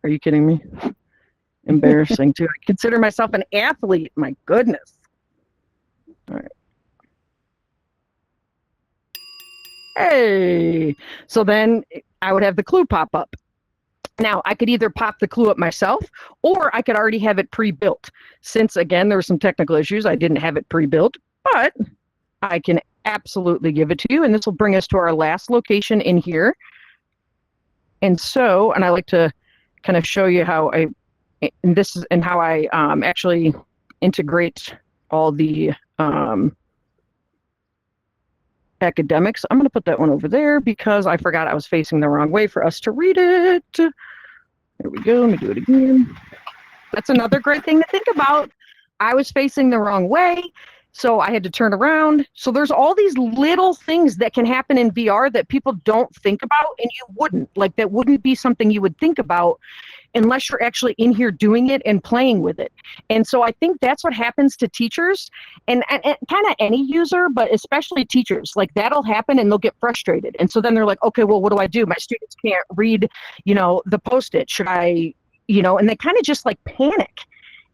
Are you kidding me? Embarrassing too. I consider myself an athlete. My goodness. All right. Hey, so then I would have the clue pop up. Now, I could either pop the clue up myself, or I could already have it pre-built. Since, again, there were some technical issues, I didn't have it pre-built, but I can absolutely give it to you. And this will bring us to our last location in here. And so, and I like to kind of show you how I actually integrate all the academics. I'm going to put that one over there because I forgot I was facing the wrong way for us to read it. There we go. Let me do it again. That's another great thing to think about. I was facing the wrong way, so I had to turn around. So there's all these little things that can happen in VR that people don't think about, and you wouldn't. Like, that wouldn't be something you would think about unless you're actually in here doing it and playing with it. And so I think that's what happens to teachers and kind of any user, but especially teachers. Like, that'll happen and they'll get frustrated. And so then they're like, okay, well, what do I do? My students can't read, the Post-it. Should I, and they kind of just like panic.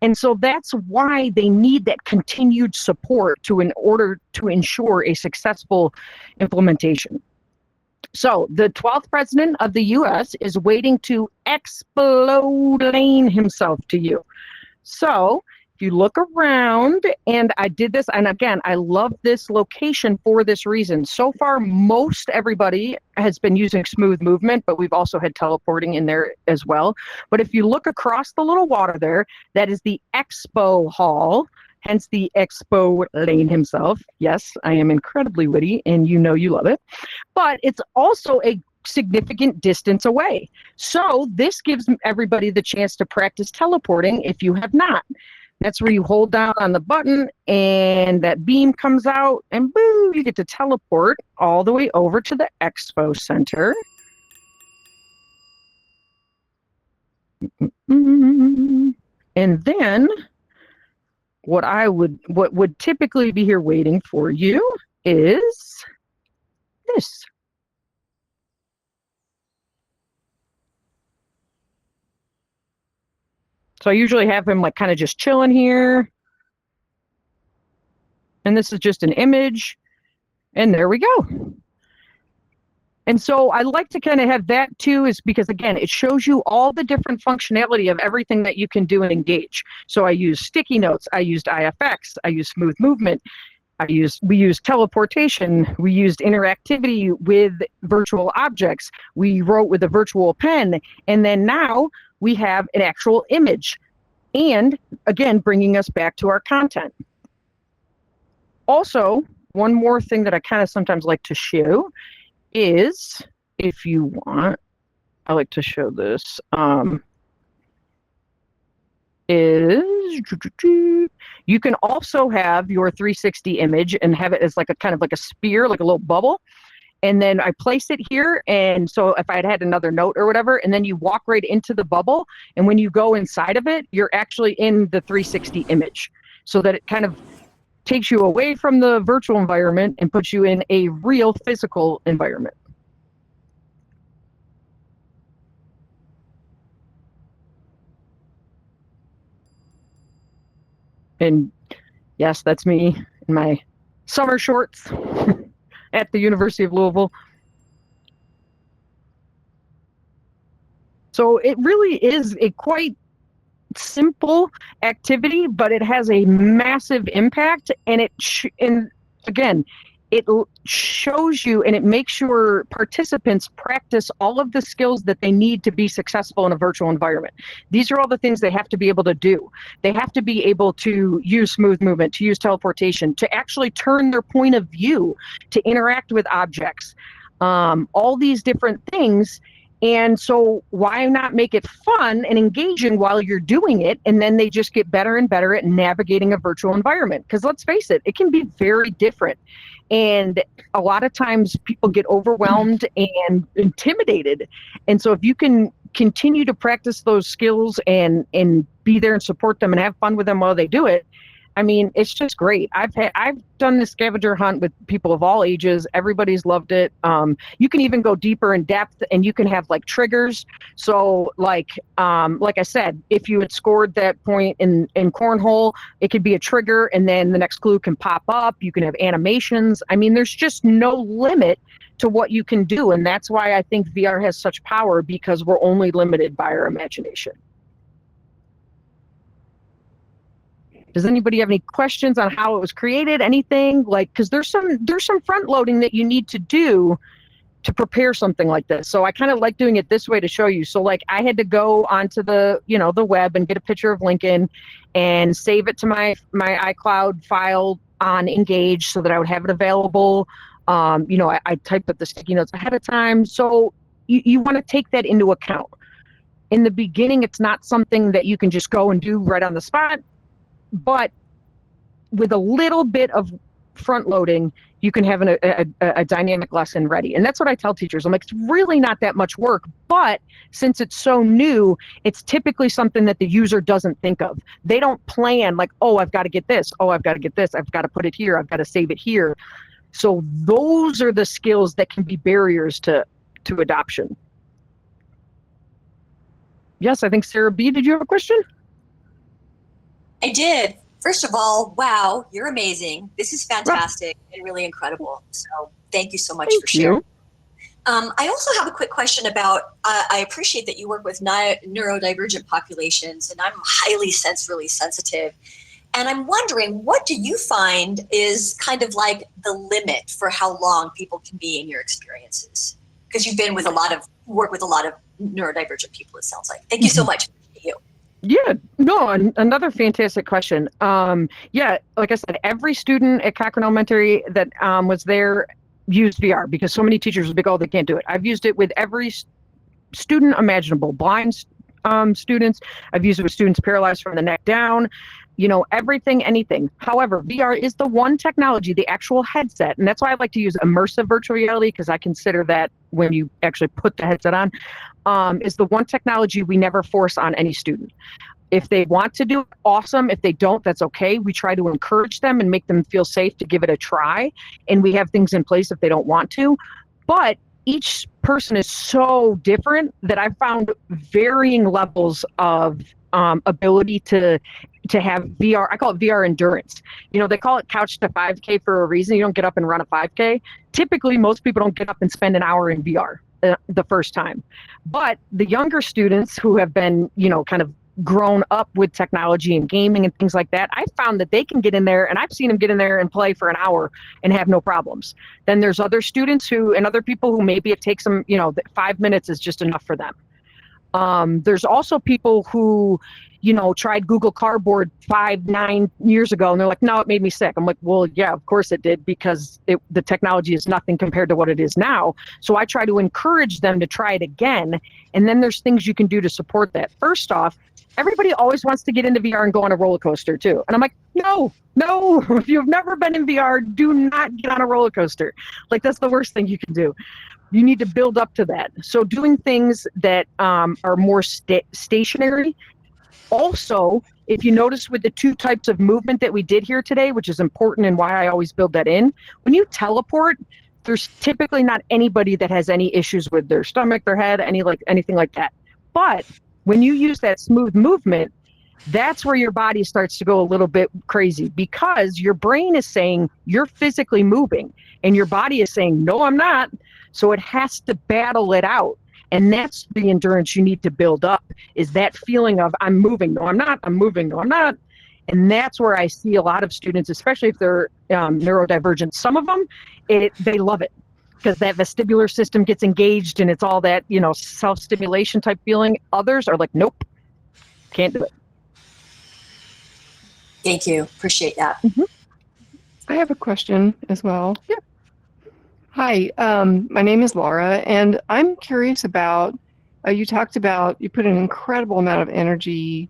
And so that's why they need that continued support in order to ensure a successful implementation. So the 12th president of the U.S. is waiting to explain himself to you. So if you look around, and I did this, and again, I love this location for this reason. So far, most everybody has been using smooth movement, but we've also had teleporting in there as well. But if you look across the little water there, that is the expo hall. Hence the expo lane himself. Yes, I am incredibly witty, and you love it. But it's also a significant distance away. So this gives everybody the chance to practice teleporting if you have not. That's where you hold down on the button, and that beam comes out, and boom, you get to teleport all the way over to the expo center. And then what would typically be here waiting for you is this. So I usually have him like kind of just chilling here. And this is just an image. And there we go. And so I like to kind of have that too, is because again, it shows you all the different functionality of everything that you can do in Engage. So I use sticky notes, I used IFX, I used smooth movement, we used teleportation, we used interactivity with virtual objects, we wrote with a virtual pen, and then now we have an actual image. And again, bringing us back to our content. Also, one more thing that I kind of sometimes like to show is, if you want, I like to show this, is you can also have your 360 image and have it as like a kind of like a spear, like a little bubble. And then I place it here. And so if I had another note or whatever, and then you walk right into the bubble. And when you go inside of it, you're actually in the 360 image, so that it kind of takes you away from the virtual environment and puts you in a real physical environment. And yes, that's me in my summer shorts at the University of Louisville. So it really is a quite simple activity, but it has a massive impact. And and again, it shows you and it makes sure participants practice all of the skills that they need to be successful in a virtual environment. These are all the things they have to be able to do. They have to be able to use smooth movement, to use teleportation, to actually turn their point of view, to interact with objects, all these different things. And so why not make it fun and engaging while you're doing it? And then they just get better and better at navigating a virtual environment. Because let's face it, it can be very different. And a lot of times people get overwhelmed and intimidated. And so if you can continue to practice those skills and be there and support them and have fun with them while they do it, I mean, it's just great. I've done the scavenger hunt with people of all ages. Everybody's loved it. You can even go deeper in depth, and you can have like triggers. So like I said, if you had scored that point in cornhole, it could be a trigger, and then the next clue can pop up. You can have animations. I mean, there's just no limit to what you can do. And that's why I think VR has such power, because we're only limited by our imagination. Does anybody have any questions on how it was created? Anything like, because there's some front loading that you need to do to prepare something like this. So I kind of like doing it this way to show you. So like I had to go onto the web and get a picture of Lincoln and save it to my iCloud file on Engage so that I would have it available. I typed up the sticky notes ahead of time. So you want to take that into account. In the beginning, it's not something that you can just go and do right on the spot. But with a little bit of front loading, you can have a dynamic lesson ready. And that's what I tell teachers. I'm like, it's really not that much work, but since it's so new, it's typically something that the user doesn't think of. They don't plan like, oh, I've got to get this. Oh, I've got to get this. I've got to put it here. I've got to save it here. So those are the skills that can be barriers to adoption. Yes, I think Sarah B, did you have a question? I did. First of all, wow, you're amazing. This is fantastic and really incredible. So thank you so much for sharing. I also have a quick question about, I appreciate that you work with neurodivergent populations, and I'm highly sensorily sensitive. And I'm wondering, what do you find is kind of like the limit for how long people can be in your experiences? Because you've been with work with a lot of neurodivergent people, it sounds like. Thank you so much. Yeah, no, another fantastic question. Yeah, like I said, every student at Cochrane Elementary that was there used VR, because so many teachers would be like, oh, they can't do it. I've used it with every student imaginable, blind students. I've used it with students paralyzed from the neck down, everything, anything. However, VR is the one technology, the actual headset, and that's why I like to use immersive virtual reality, because I consider that when you actually put the headset on, is the one technology we never force on any student. If they want to do it, awesome. If they don't, that's okay. We try to encourage them and make them feel safe to give it a try, and we have things in place if they don't want to. But each person is so different that I've found varying levels of ability to to have VR. I call it VR endurance. They call it couch to 5K for a reason. You don't get up and run a 5K. Typically, most people don't get up and spend an hour in VR the first time. But the younger students who have been, kind of grown up with technology and gaming and things like that, I found that they can get in there, and I've seen them get in there and play for an hour and have no problems. Then there's other students and other people who maybe it takes them, 5 minutes is just enough for them. There's also people who, tried Google Cardboard 9 years ago, and they're like, no, it made me sick. I'm like, well, yeah, of course it did, because the technology is nothing compared to what it is now. So I try to encourage them to try it again. And then there's things you can do to support that. First off, everybody always wants to get into VR and go on a roller coaster too. And I'm like, no, if you've never been in VR, do not get on a roller coaster. Like, that's the worst thing you can do. You need to build up to that. So doing things that are more stationary. Also, if you notice with the 2 types of movement that we did here today, which is important and why I always build that in, when you teleport, there's typically not anybody that has any issues with their stomach, their head, anything like that. But when you use that smooth movement, that's where your body starts to go a little bit crazy, because your brain is saying you're physically moving and your body is saying, no, I'm not. So it has to battle it out. And that's the endurance you need to build up, is that feeling of I'm moving, no, I'm not, I'm moving, no, I'm not. And that's where I see a lot of students, especially if they're neurodivergent. Some of them, they love it, because that vestibular system gets engaged and it's all that, self-stimulation type feeling. Others are like, nope, can't do it. Thank you. Appreciate that. Mm-hmm. I have a question as well. Yeah. Hi, my name is Laura, and I'm curious about, you talked about, you put an incredible amount of energy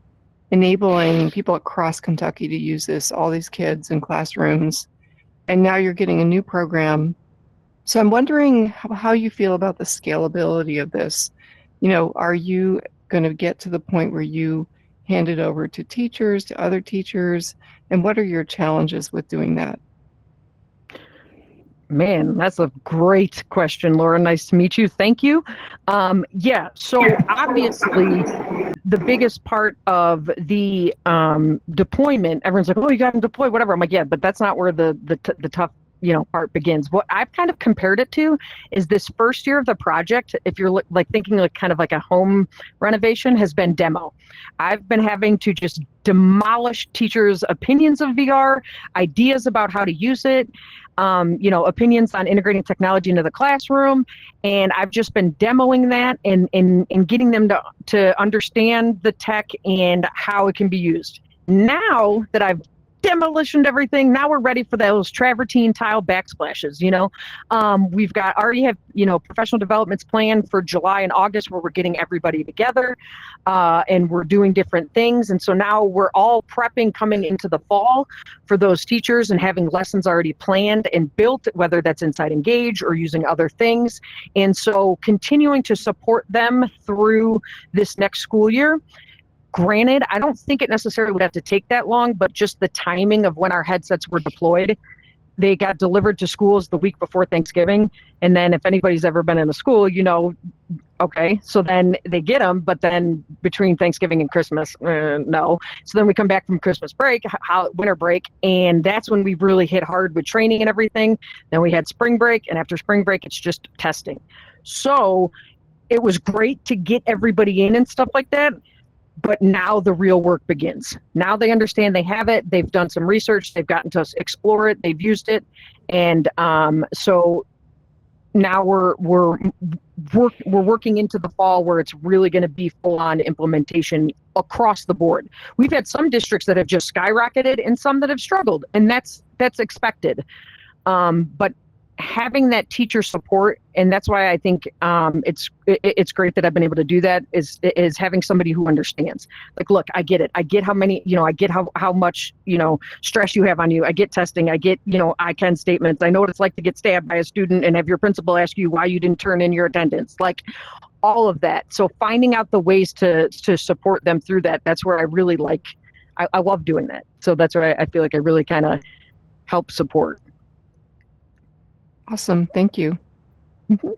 enabling people across Kentucky to use this, all these kids in classrooms, and now you're getting a new program. So I'm wondering how you feel about the scalability of this. Are you going to get to the point where you hand it over to teachers, to other teachers, and what are your challenges with doing that? Man, that's a great question, Laura. Nice to meet you. Thank you. Yeah, so obviously the biggest part of the deployment, everyone's like, oh, you got to deploy, whatever. I'm like, yeah, but that's not where the tough part begins. What I've kind of compared it to is this first year of the project, if you're thinking kind of like a home renovation, has been demo. I've been having to just demolish teachers' opinions of VR, ideas about how to use it, opinions on integrating technology into the classroom. And I've just been demoing that and getting them to understand the tech and how it can be used. Now that I've demolitioned everything, now we're ready for those travertine tile backsplashes. We've already have professional developments planned for July and August, where we're getting everybody together and we're doing different things. And so now we're all prepping coming into the fall for those teachers and having lessons already planned and built, whether that's inside Engage or using other things. And so continuing to support them through this next school year. Granted, I don't think it necessarily would have to take that long, but just the timing of when our headsets were deployed, they got delivered to schools the week before Thanksgiving. And then if anybody's ever been in a school, okay, so then they get them, but then between Thanksgiving and Christmas, no. So then we come back from Christmas break, winter break, and that's when we really hit hard with training and everything. Then we had spring break, and after spring break, it's just testing. So it was great to get everybody in and stuff like that. But now the real work begins. Now they understand they have it. They've done some research. They've gotten to explore it. They've used it. And so now we're working into the fall where it's really going to be full-on implementation across the board. We've had some districts that have just skyrocketed and some that have struggled, and that's expected. But having that teacher support, and that's why I think it's great that I've been able to do that, is having somebody who understands. Like, look, I get it. I get how many, I get how much, stress you have on you. I get testing. I get, I can statements. I know what it's like to get stabbed by a student and have your principal ask you why you didn't turn in your attendance. Like, all of that. So finding out the ways to support them through that, that's where I really I love doing that. So that's where I feel like I really kind of help support. Awesome. Thank you. Mm-hmm.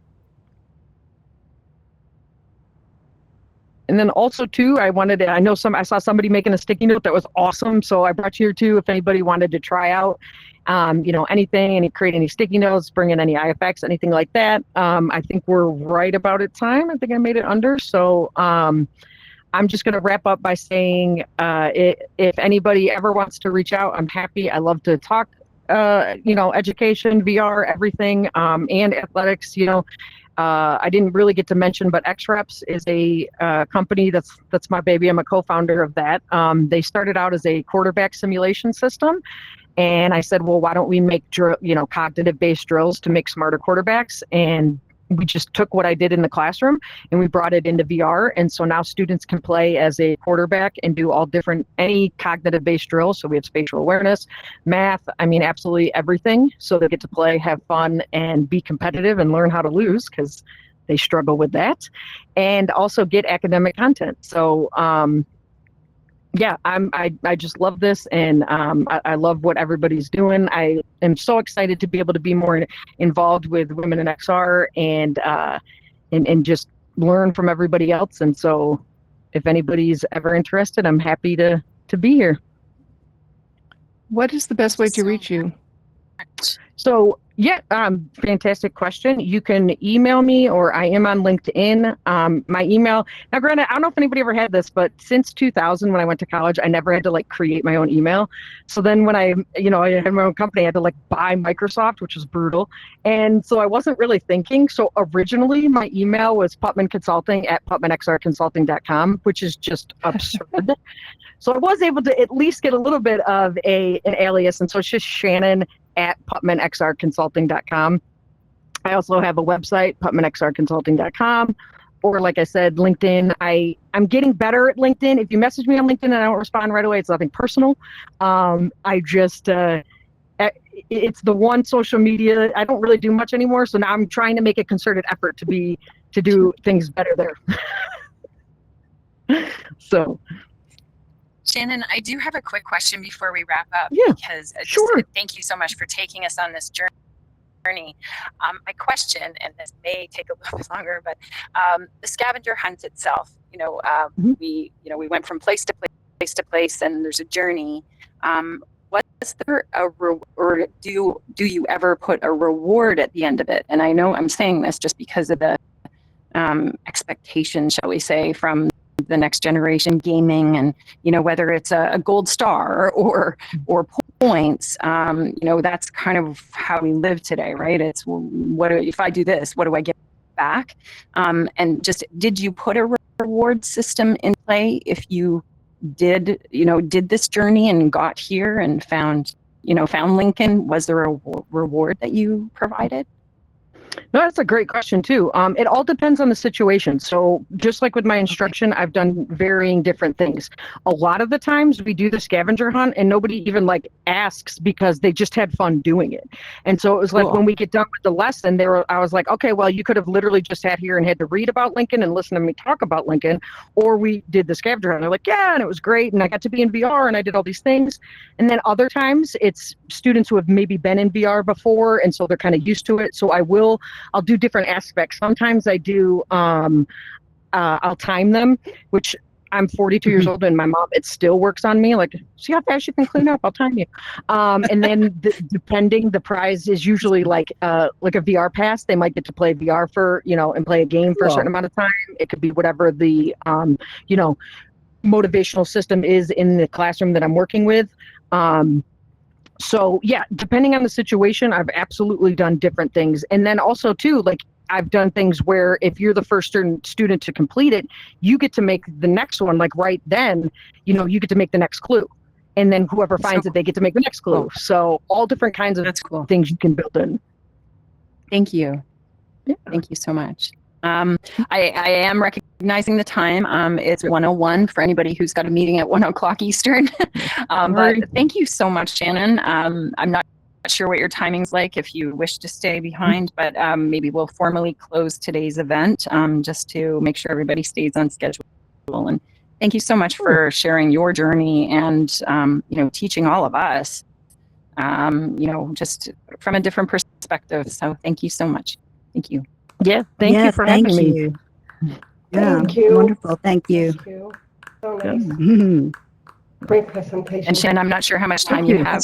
And then also too, I saw somebody making a sticky note that was awesome. So I brought you here too, if anybody wanted to try out, anything, create any sticky notes, bring in any IFX, anything like that. I think we're right about at time. I think I made it under. So I'm just going to wrap up by saying, if anybody ever wants to reach out, I'm happy. I love to talk, education, VR, everything, and athletics, I didn't really get to mention, but XReps is a company that's my baby. I'm a co-founder of that. They started out as a quarterback simulation system. And I said, well, why don't we make cognitive-based drills to make smarter quarterbacks? And we just took what I did in the classroom and we brought it into VR. And so now students can play as a quarterback and do any cognitive-based drills. So we have spatial awareness, math, absolutely everything. So they get to play, have fun, and be competitive and learn how to lose because they struggle with that. And also get academic content. So, I just love this, and I love what everybody's doing. I am so excited to be able to be more involved with Women in XR and just learn from everybody else. And so if anybody's ever interested, I'm happy to be here. What is the best way to reach you? So fantastic question. You can email me, or I am on LinkedIn. My email, now granted, I don't know if anybody ever had this, but since 2000, when I went to college, I never had to create my own email. So then when I had my own company, I had to buy Microsoft, which was brutal. And so I wasn't really thinking. So originally my email was putmanxrconsulting.com, which is just absurd. So I was able to at least get a little bit of an alias. And so it's just Shannon at putmanxrconsulting.com. I also have a website, putmanxrconsulting.com, or like I said, LinkedIn. I'm getting better at LinkedIn. If you message me on LinkedIn and I don't respond right away, it's nothing personal. It's the one social media. I don't really do much anymore. So now I'm trying to make a concerted effort to do things better there. So. Shannon, I do have a quick question before we wrap up. Yeah, because sure. Thank you so much for taking us on this journey. My question, and this may take a little bit longer, but the scavenger hunt itself. We went from place to place, and there's a journey. Was there or do you ever put a reward at the end of it? And I know I'm saying this just because of the expectation, shall we say, from the next generation gaming, and whether it's a gold star or points, that's kind of how we live today, right? It's if I do this, what do I get back? And just, did you put a reward system in play if you did this journey and got here and found Lincoln? Was there a reward that you provided? No, that's a great question too. It all depends on the situation. So just like with my instruction, I've done varying different things. A lot of the times we do the scavenger hunt and nobody even asks because they just had fun doing it. And so it was like, when we get done with the lesson, I was like, okay, well, you could have literally just sat here and had to read about Lincoln and listen to me talk about Lincoln, or we did the scavenger hunt. They're like, yeah, and it was great. And I got to be in VR and I did all these things. And then other times it's students who have maybe been in VR before. And so they're kind of used to it. So I'll do different aspects. Sometimes I do, I'll time them, which I'm 42 years old and my mom, it still works on me. Like, see how fast you can clean up, I'll time you. And then depending, the prize is usually like a VR pass. They might get to play VR for, and play a game for a certain amount of time. It could be whatever the, motivational system is in the classroom that I'm working with. So yeah, depending on the situation, I've absolutely done different things. And then also too, I've done things where if you're the first student to complete it, you get to make the next one, right then, you get to make the next clue. And then whoever finds it, they get to make the next clue. So all different kinds of things you can build in. Thank you. Yeah. Thank you so much. I am recognizing the time. It's 1:01 for anybody who's got a meeting at 1:00 Eastern. But thank you so much, Shannon. I'm not sure what your timing's like if you wish to stay behind, but maybe we'll formally close today's event just to make sure everybody stays on schedule. And thank you so much for sharing your journey and teaching all of us, just from a different perspective. So thank you so much. Thank you. Yeah, thank you for having me. Yeah, Thank you. wonderful. Thank you. Thank you. So nice. Mhm. Great presentation. And Shannon, I'm not sure how much Thank time you you. have.